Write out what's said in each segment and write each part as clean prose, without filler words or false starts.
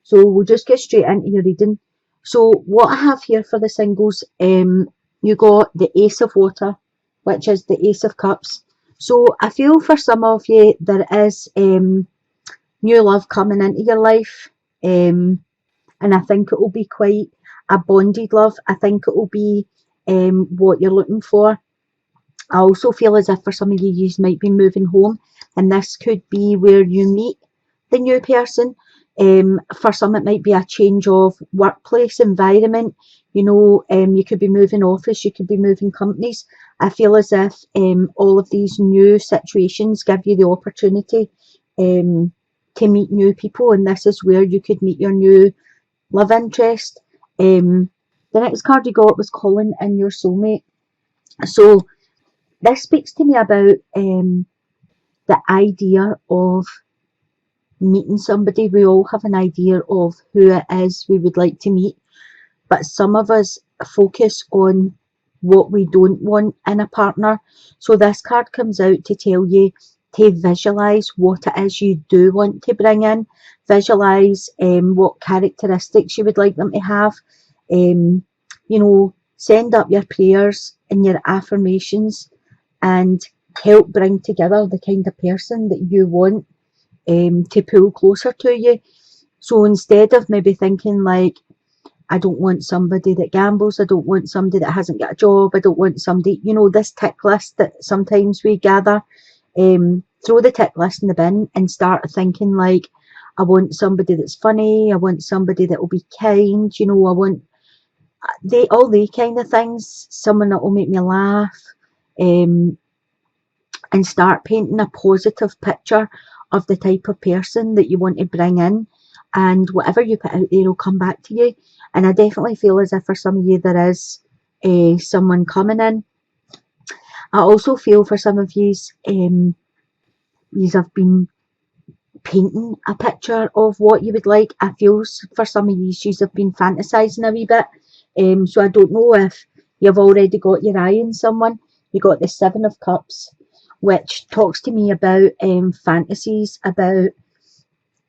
So we'll just get straight into your reading. So what I have here for the singles, you got the Ace of Water, which is the Ace of Cups. So I feel for some of you there is new love coming into your life, and I think it will be quite a bonded love. I think it will be what you're looking for. I also feel as if for some of you, you might be moving home, and this could be where you meet the new person. For some, it might be a change of workplace environment. You know, you could be moving office, you could be moving companies. I feel as if all of these new situations give you the opportunity to meet new people, and this is where you could meet your new love interest. The next card you got was calling in your soulmate. So this speaks to me about the idea of meeting somebody. We all have an idea of who it is we would like to meet, but some of us focus on what we don't want in a partner. So this card comes out to tell you to visualize what it is you do want to bring in. Visualize what characteristics you would like them to have. You know, send up your prayers and your affirmations and help bring together the kind of person that you want to pull closer to you. So instead of maybe thinking like, I don't want somebody that gambles, I don't want somebody that hasn't got a job, I don't want somebody, you know, this tick list that sometimes we gather, throw the tick list in the bin and start thinking like, I want somebody that's funny, I want somebody that will be kind, you know, I want all the kind of things, someone that will make me laugh, and start painting a positive picture of the type of person that you want to bring in, and whatever you put out there will come back to you. And I definitely feel as if for some of you there is someone coming in. I also feel for some of you, you have been painting a picture of what you would like. I feel for some of you have been fantasizing a wee bit. So I don't know if you've already got your eye on someone. You got the Seven of Cups, which talks to me about fantasies, about,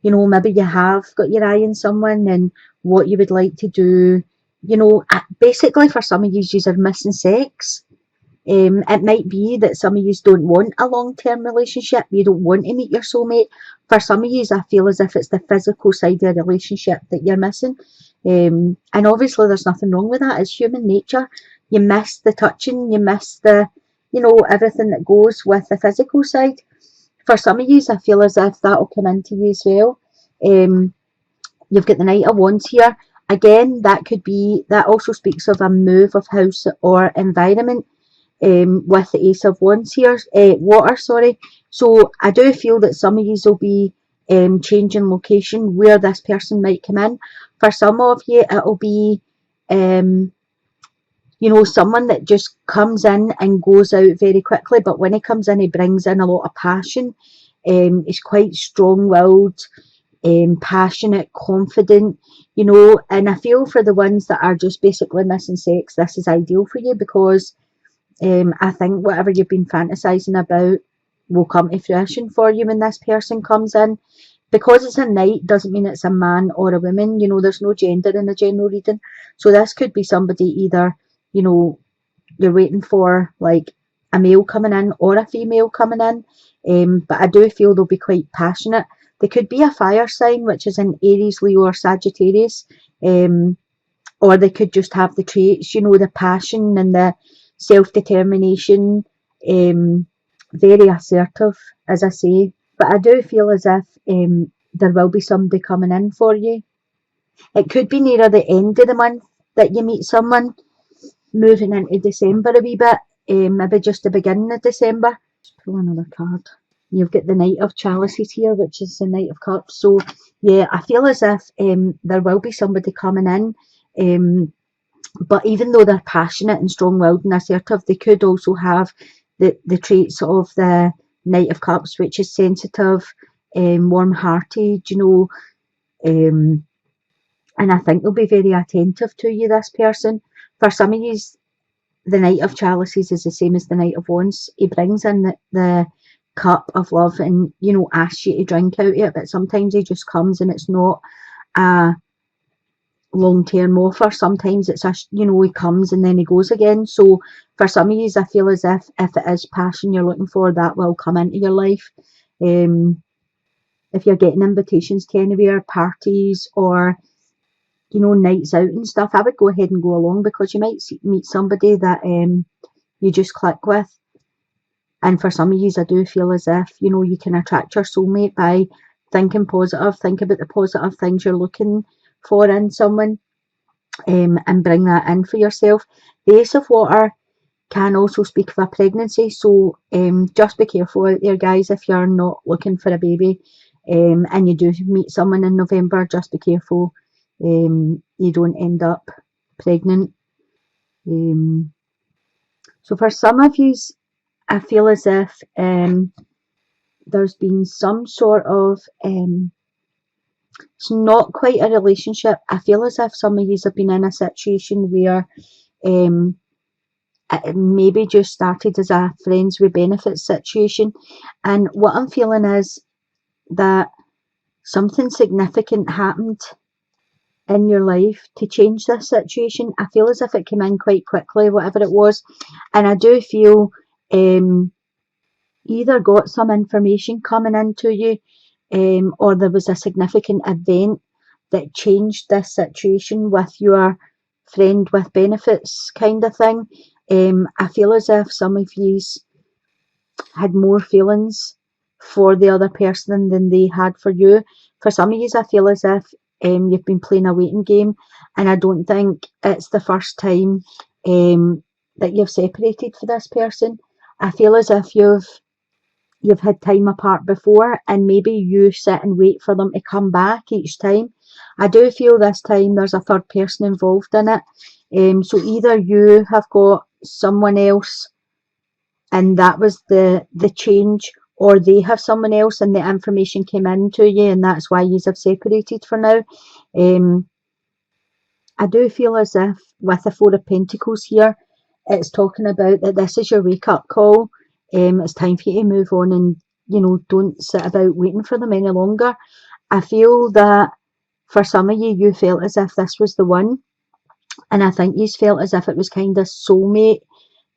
you know, maybe you have got your eye on someone and what you would like to do. You know, basically for some of you are missing sex. It might be that some of you don't want a long-term relationship. You don't want to meet your soulmate. For some of you, I feel as if it's the physical side of the relationship that you're missing. And obviously there's nothing wrong with that. It's human nature. You miss the touching, you miss the, you know, everything that goes with the physical side. For some of you, I feel as if that will come into you as well. You've got the Knight of Wands here. Again, that also speaks of a move of house or environment. With the Ace of Wands here, water, sorry. So I do feel that some of you will be changing location where this person might come in. For some of you, it'll be, you know, someone that just comes in and goes out very quickly, but when he comes in, he brings in a lot of passion. He's quite strong-willed, passionate, confident, you know, and I feel for the ones that are just basically missing sex, this is ideal for you, because I think whatever you've been fantasizing about will come to fruition for you when this person comes in. Because it's a knight doesn't mean it's a man or a woman. You know, there's no gender in the general reading. So this could be somebody either, you know, you're waiting for like a male coming in or a female coming in. But I do feel they'll be quite passionate. They could be a fire sign, which is an Aries, Leo or Sagittarius. Or they could just have the traits, you know, the passion and the self-determination, very assertive, as I say. But I do feel as if there will be somebody coming in for you. It could be nearer the end of the month that you meet someone, moving into December a wee bit, maybe just the beginning of December. Let's pull another card. You've got the Knight of Chalices here, which is the Knight of Cups. So yeah, I feel as if there will be somebody coming in. But even though they're passionate and strong-willed and assertive, they could also have the traits of the Knight of Cups, which is sensitive, warm-hearted, you know, and I think they'll be very attentive to you, this person. For some of you, the Knight of Chalices is the same as the Knight of Wands. He brings in the cup of love and, you know, asks you to drink out of it, but sometimes he just comes and it's not a long-term offer. Sometimes it's he comes and then he goes again. So for some of you, I feel as if it is passion you're looking for, that will come into your life. If you're getting invitations to anywhere, parties or nights out and stuff, I would go ahead and go along, because you might meet somebody that you just click with. And for some of you, I do feel as if you can attract your soulmate by thinking positive. Think about the positive things you're looking for in someone, and bring that in for yourself. The Ace of Water can also speak of a pregnancy, so just be careful out there, guys, if you're not looking for a baby, and you do meet someone in November. Just be careful you don't end up pregnant. So for some of you, I feel as if there's been some sort of it's not quite a relationship. I feel as if some of you have been in a situation where it maybe just started as a friends with benefits situation, and what I'm feeling is that something significant happened in your life to change this situation. I feel as if it came in quite quickly, whatever it was, and I do feel either got some information coming into you, or there was a significant event that changed this situation with your friend with benefits kind of thing. I feel as if some of you had more feelings for the other person than they had for you. For some of you, I feel as if you've been playing a waiting game, and I don't think it's the first time that you've separated for this person. I feel as if you've had time apart before, and maybe you sit and wait for them to come back each time. I do feel this time there's a third person involved in it. So either you have got someone else and that was the change, or they have someone else and the information came in to you and that's why you have separated for now. I do feel as if with the Four of Pentacles here, it's talking about that this is your wake-up call. It's time for you to move on and, don't sit about waiting for them any longer. I feel that for some of you, you felt as if this was the one. And I think you felt as if it was kind of soulmate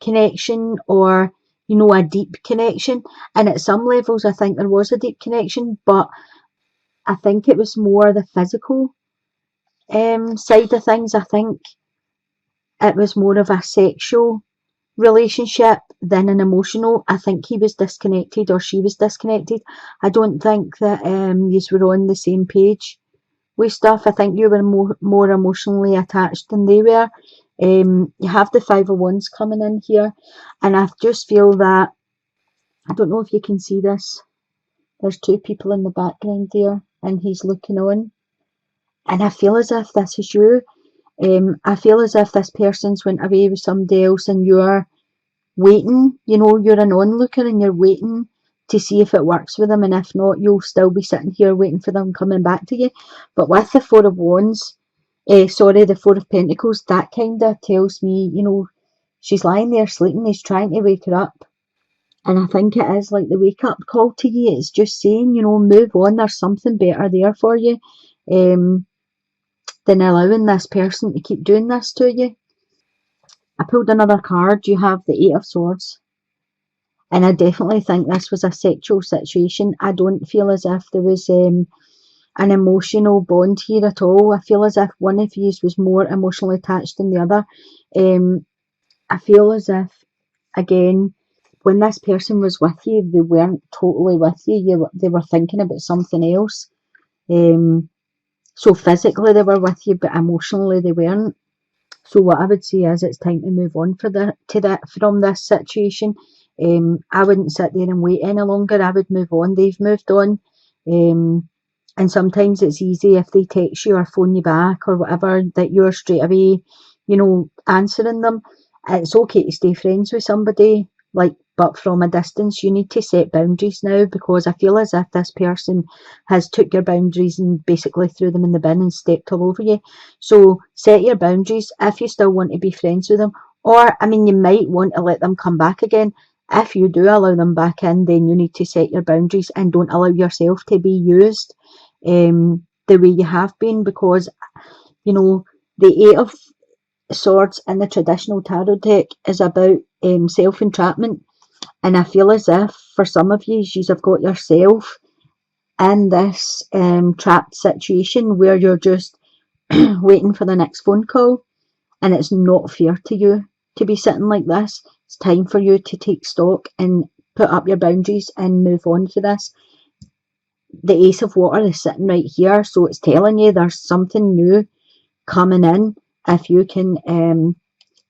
connection, or, a deep connection. And at some levels, I think there was a deep connection, but I think it was more the physical side of things. I think it was more of a sexual relationship than an emotional. I think he was disconnected or she was disconnected. I don't think that you were on the same page with stuff. I think you were more emotionally attached than they were. You have the Five of Wands coming in here, and I just feel that, I don't know if you can see this, there's two people in the background there and he's looking on, and I feel as if this is you. I feel as if this person's went away with somebody else and you're waiting, you're an onlooker and you're waiting to see if it works with them, and if not, you'll still be sitting here waiting for them coming back to you. But with the Four of Wands, the Four of Pentacles, that kind of tells me, she's lying there sleeping, he's trying to wake her up. And I think it is like the wake up call to you. It's just saying, move on, there's something better there for you, than allowing this person to keep doing this to you. I pulled another card. You have the Eight of Swords. And I definitely think this was a sexual situation. I don't feel as if there was an emotional bond here at all. I feel as if one of you was more emotionally attached than the other. I feel as if, again, when this person was with you, they weren't totally with you. They were thinking about something else. So physically they were with you, but emotionally they weren't. So what I would say is it's time to move on from this situation. I wouldn't sit there and wait any longer. I would move on. They've moved on. And sometimes it's easy if they text you or phone you back or whatever, that you're straight away, answering them. It's okay to stay friends with somebody, but from a distance. You need to set boundaries now, because I feel as if this person has took your boundaries and basically threw them in the bin and stepped all over you. So set your boundaries if you still want to be friends with them. Or, you might want to let them come back again. If you do allow them back in, then you need to set your boundaries and don't allow yourself to be used. the way you have been, because, you know, the Eight of Swords in the traditional tarot deck is about self-entrapment, and I feel as if for some of you, you have got yourself in this trapped situation where you're just waiting for the next phone call, and it's not fair to you to be sitting like this. It's time for you to take stock and put up your boundaries and move on for this. The Ace of Water is sitting right here, so it's telling you there's something new coming in if you can,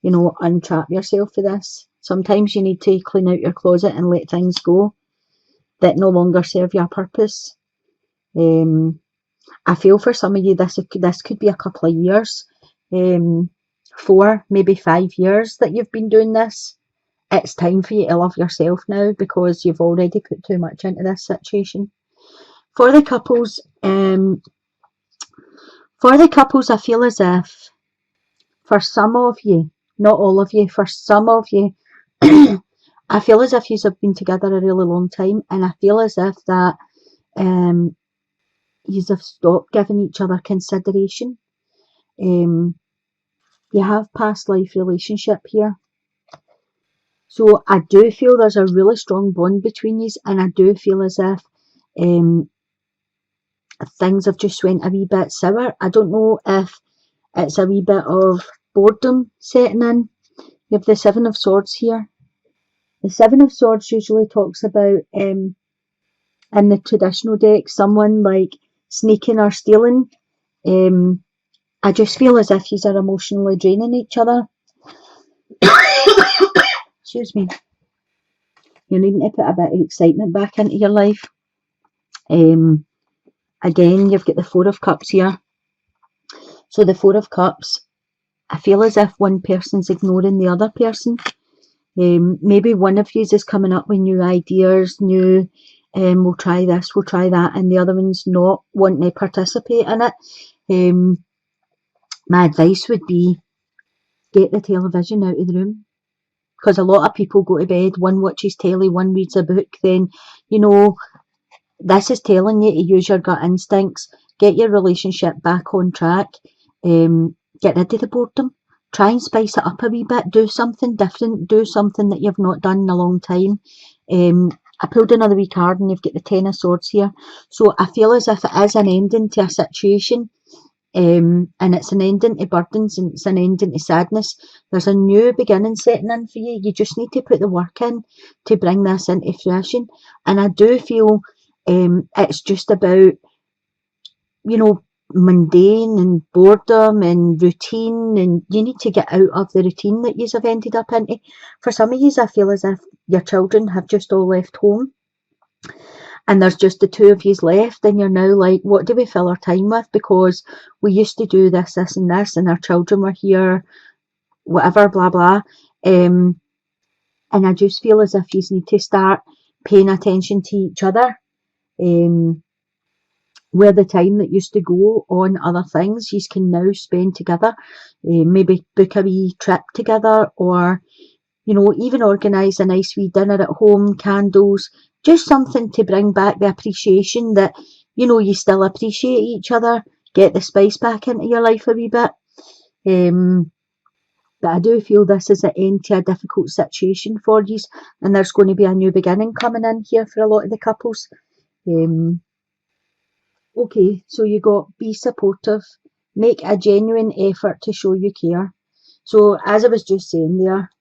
you know, untrap yourself for this. Sometimes you need to clean out your closet and let things go that no longer serve your purpose. I feel for some of you this could be a couple of years, 4, maybe 5 years that you've been doing this. It's time for you to love yourself now, because you've already put too much into this situation. For the couples, I feel as if for some of you, not all of you, for some of you, I feel as if you have been together a really long time, and I feel as if that you have stopped giving each other consideration. You have past life relationship here. So I do feel there's a really strong bond between you, and I do feel as if things have just went a wee bit sour. I don't know if it's a wee bit of boredom setting in. You have the Seven of Swords here. The Seven of Swords usually talks about, in the traditional deck, someone like sneaking or stealing. I just feel as if you are emotionally draining each other. Excuse me. You're needing to put a bit of excitement back into your life. Again, you've got the Four of Cups here. So the Four of Cups, I feel as if one person's ignoring the other person. Maybe one of you is coming up with new ideas, we'll try this, we'll try that, and the other one's not wanting to participate in it. My advice would be, get the television out of the room, because a lot of people go to bed, one watches telly, one reads a book. Then, you know, this is telling you to use your gut instincts, get your relationship back on track, get rid of the boredom, try and spice it up a wee bit, do something different, do something that you've not done in a long time. I pulled another wee card and you've got the Ten of Swords here. So I feel as if it is an ending to a situation, and it's an ending to burdens, and it's an ending to sadness. There's a new beginning setting in for you. You just need to put the work in to bring this into fruition. And I do feel it's just about, you know, mundane and boredom and routine, and you need to get out of the routine that you have ended up into. For some of you, I feel as if your children have just all left home and there's just the two of you left, and you're now like, what do we fill our time with? Because we used to do this, this and this, and our children were here, whatever, blah, blah. And I just feel as if you need to start paying attention to each other. Where the time that used to go on other things, you can now spend together. Maybe book a wee trip together, or, you know, even organise a nice wee dinner at home, candles, just something to bring back the appreciation that, you know, you still appreciate each other, get the spice back into your life a wee bit. But I do feel this is an end to a difficult situation for you, and there's going to be a new beginning coming in here for a lot of the couples. Okay, so you got be supportive, make a genuine effort to show you care. So as I was just saying there,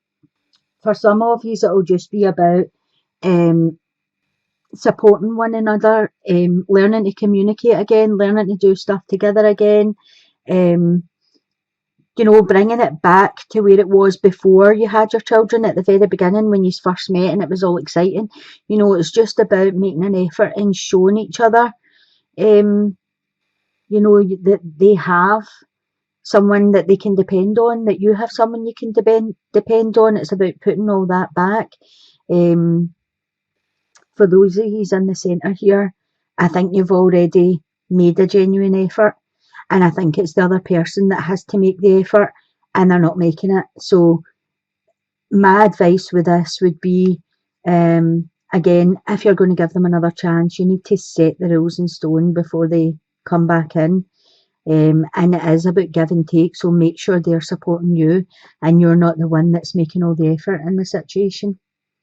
for some of you it'll just be about supporting one another, learning to communicate again, learning to do stuff together again, you know, bringing it back to where it was before you had your children at the very beginning when you first met and it was all exciting. You know, it's just about making an effort and showing each other, you know, that they have someone that they can depend on, that you have someone you can depend on. It's about putting all that back. For those of you in the centre here, I think you've already made a genuine effort, and I think it's the other person that has to make the effort and they're not making it. So my advice with this would be, again, if you're going to give them another chance, you need to set the rules in stone before they come back in. And it is about give and take, so make sure they're supporting you and you're not the one that's making all the effort in the situation.